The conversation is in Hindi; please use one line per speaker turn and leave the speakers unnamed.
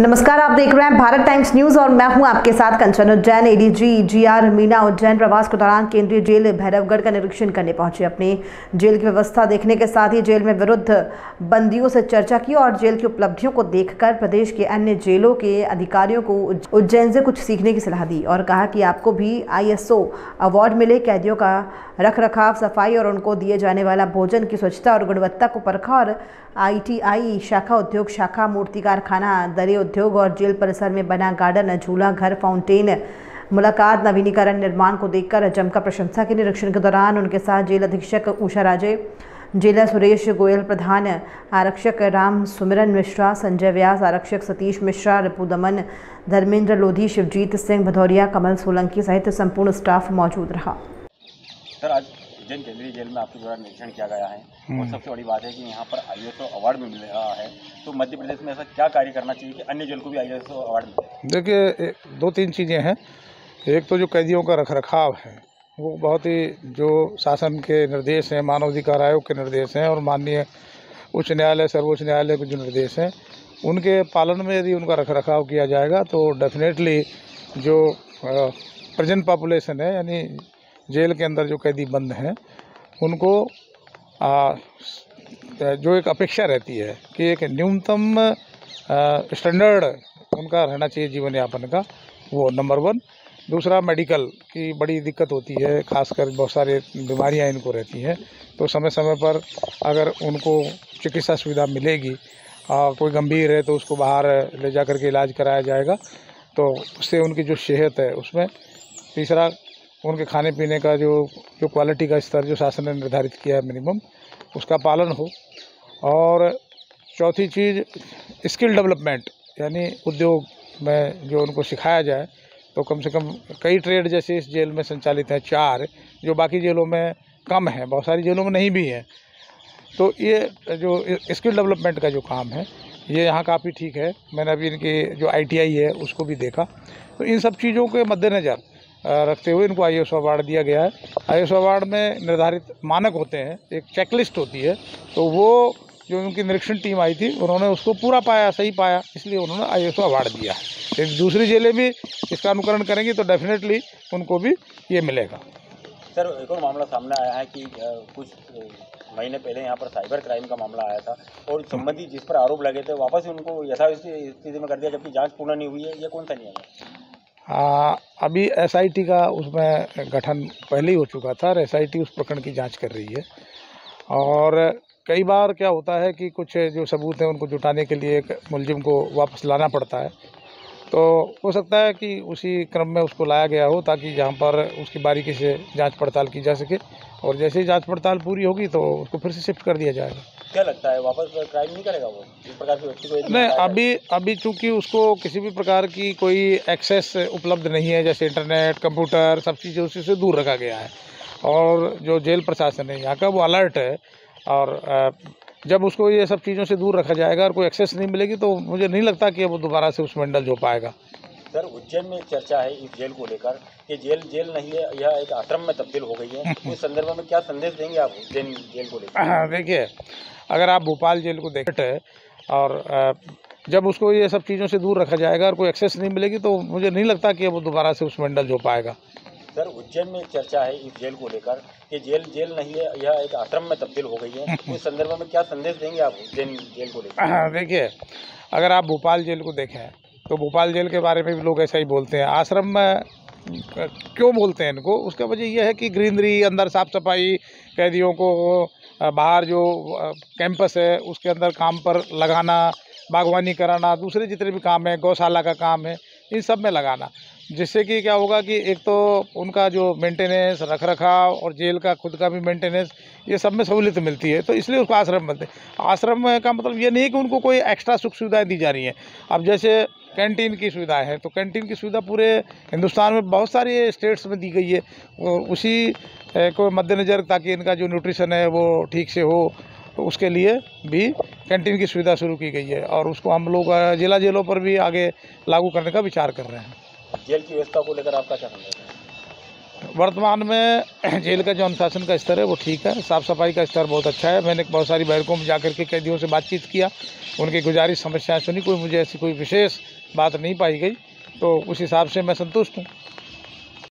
नमस्कार, आप देख रहे हैं भारत टाइम्स न्यूज और मैं हूं आपके साथ कंचन। उज्जैन एडीजी जीआर मीना उज्जैन प्रवास के दौरान केंद्रीय जेल भैरवगढ़ का निरीक्षण करने पहुंचे। अपनी जेल की व्यवस्था देखने के साथ ही जेल में विरुद्ध बंदियों से चर्चा की और जेल की उपलब्धियों को देखकर प्रदेश के अन्य जेलों के अधिकारियों को उज्जैन से कुछ सीखने की सलाह दी और कहा कि आपको भी ISO अवार्ड मिले। कैदियों का रखरखाव, सफाई और उनको दिए जाने वाला भोजन की स्वच्छता और गुणवत्ता को परखा और ITI शाखा, उद्योग शाखा, मूर्ति कारखाना, दरी उद्योग और जेल परिसर में बना गार्डन, झूला घर, फाउंटेन, मुलाकात, नवीनीकरण, निर्माण को देखकर जमकर प्रशंसा की। निरीक्षण के दौरान उनके साथ जेल अधीक्षक उषा राजे, जेलर सुरेश गोयल, प्रधान आरक्षक राम सुमिरन मिश्रा, संजय व्यास, आरक्षक सतीश मिश्रा, रिपु दमन, धर्मेंद्र लोधी, शिवजीत सिंह भदौरिया, कमल सोलंकी सहित संपूर्ण स्टाफ मौजूद रहा।
सर, आज उज्जैन केंद्रीय जेल में आपके द्वारा निरीक्षण किया गया है और सबसे बड़ी बात है कि यहाँ पर ISO अवार्ड भी मिल रहा है, तो मध्य प्रदेश में ऐसा क्या कार्य करना चाहिए कि अन्य जेल को भी ISO अवार्ड मिले?
देखिए, दो तीन चीज़ें हैं। एक तो जो कैदियों का रखरखाव है वो बहुत ही, जो शासन के निर्देश हैं, मानवाधिकार आयोग के निर्देश हैं और माननीय उच्च न्यायालय, सर्वोच्च न्यायालय के जो निर्देश हैं उनके पालन में यदि उनका रखरखाव किया जाएगा तो डेफिनेटली जो प्रेजेंट पॉपुलेशन है, यानी जेल के अंदर जो कैदी बंद हैं उनको जो एक अपेक्षा रहती है कि एक न्यूनतम स्टैंडर्ड उनका रहना चाहिए जीवन यापन का, वो नंबर 1। दूसरा, मेडिकल की बड़ी दिक्कत होती है, खासकर बहुत सारे बीमारियां इनको रहती हैं, तो समय समय पर अगर उनको चिकित्सा सुविधा मिलेगी, कोई गंभीर है तो उसको बाहर ले जा करके इलाज कराया जाएगा, तो उससे उनकी जो सेहत है उसमें। तीसरा, उनके खाने पीने का जो क्वालिटी का स्तर जो शासन ने निर्धारित किया है मिनिमम, उसका पालन हो। और चौथी चीज़, स्किल डेवलपमेंट, यानी उद्योग में जो उनको सिखाया जाए, तो कम से कम कई ट्रेड जैसे इस जेल में संचालित हैं 4, जो बाकी जेलों में कम है, बहुत सारी जेलों में नहीं भी हैं। तो ये जो स्किल डेवलपमेंट का जो काम है ये यहाँ काफ़ी ठीक है। मैंने अभी इनकी जो ITI है उसको भी देखा, तो इन सब चीज़ों के मद्देनज़र रखते हुए इनको ISO अवार्ड दिया गया है। ISO अवार्ड में निर्धारित मानक होते हैं, एक चेकलिस्ट होती है, तो वो जो उनकी निरीक्षण टीम आई थी उन्होंने उसको पूरा पाया, सही पाया, इसलिए उन्होंने ISO अवार्ड दिया है। एक दूसरी जेलें भी इसका अनुकरण करेंगी तो डेफिनेटली उनको भी ये मिलेगा।
सर, एक और मामला सामने आया है कि कुछ महीने पहले यहाँ पर साइबर क्राइम का मामला आया था और संबंधी जिस पर आरोप लगे थे वापस उनको यथावस्थित स्थिति में कर दिया, जबकि जाँच पूर्ण नहीं हुई है। ये कौन सा नियम है?
अभी SIT का उसमें गठन पहले ही हो चुका था और SIT उस प्रकरण की जांच कर रही है। और कई बार क्या होता है कि कुछ जो सबूत हैं उनको जुटाने के लिए एक मुलजिम को वापस लाना पड़ता है, तो हो सकता है कि उसी क्रम में उसको लाया गया हो ताकि जहां पर उसकी बारीकी से जांच पड़ताल की जा सके, और जैसे ही जांच पड़ताल पूरी होगी तो उसको फिर से शिफ्ट कर दिया जाएगा।
क्या लगता है वापस क्राइम नहीं करेगा वो, इस प्रकार के व्यक्ति को?
नहीं, अभी चूंकि उसको किसी भी प्रकार की कोई एक्सेस उपलब्ध नहीं है, जैसे इंटरनेट, कंप्यूटर, सब चीज़ें उसी से दूर रखा गया है और जो जेल प्रशासन है यहाँ का वो अलर्ट है। और जब उसको ये सब चीज़ों से दूर रखा जाएगा और कोई एक्सेस नहीं मिलेगी तो मुझे नहीं लगता कि वो दोबारा से उसमें इंडल्ज हो पाएगा।
सर, उज्जैन में चर्चा है इस जेल को लेकर कि जेल नहीं है, यह एक आश्रम में तब्दील हो गई है। इस संदर्भ में क्या संदेश देंगे आप उज्जैन जेल को लेकर?
देखिए, अगर आप भोपाल जेल को देखें और जब उसको ये सब चीज़ों से दूर रखा जाएगा और कोई एक्सेस नहीं मिलेगी तो मुझे नहीं लगता कि वो दोबारा से उसमें इंडल्ज हो पाएगा।
सर, उज्जैन में चर्चा है इस जेल को लेकर कि जेल नहीं है, यह एक आश्रम में तब्दील हो गई है। इस संदर्भ में क्या संदेश देंगे आप उज्जैन जेल को लेकर?
देखिए, अगर आप भोपाल जेल को देखें तो भोपाल जेल के बारे में भी लोग ऐसा ही बोलते हैं। आश्रम में क्यों बोलते हैं इनको, उसका वजह यह है कि ग्रीनरी, अंदर साफ़ सफाई, कैदियों को बाहर जो कैंपस है उसके अंदर काम पर लगाना, बागवानी कराना, दूसरे जितने भी काम है, गौशाला का काम है, इन सब में लगाना, जिससे कि क्या होगा कि एक तो उनका जो मेंटेनेंस, रखरखाव और जेल का खुद का भी मेंटेनेंस, ये सब में सहूलियत मिलती है, तो इसलिए उसको आश्रम बोलते हैं। आश्रम का मतलब ये नहीं है कि उनको कोई एक्स्ट्रा सुख सुविधाएं दी जा रही हैं। अब जैसे कैंटीन की सुविधाएं हैं, तो कैंटीन की सुविधा पूरे हिंदुस्तान में बहुत सारे स्टेट्स में दी गई है, और उसी को मद्देनज़र ताकि इनका जो न्यूट्रिशन है वो ठीक से हो, तो उसके लिए भी कैंटीन की सुविधा शुरू की गई है और उसको हम लोग जिला जेलों पर भी आगे लागू करने का विचार कर रहे हैं।
जेल की व्यवस्था को लेकर आपका क्या संदेश है?
वर्तमान में जेल का जो अनुशासन का स्तर है वो ठीक है, साफ़ सफाई का स्तर बहुत अच्छा है। मैंने बहुत सारी बैरकों में जाकर के कैदियों से बातचीत किया, उनकी गुजारिश समस्याएं सुनी, कोई मुझे ऐसी कोई विशेष बात नहीं पाई गई, तो उस हिसाब से मैं संतुष्ट हूँ।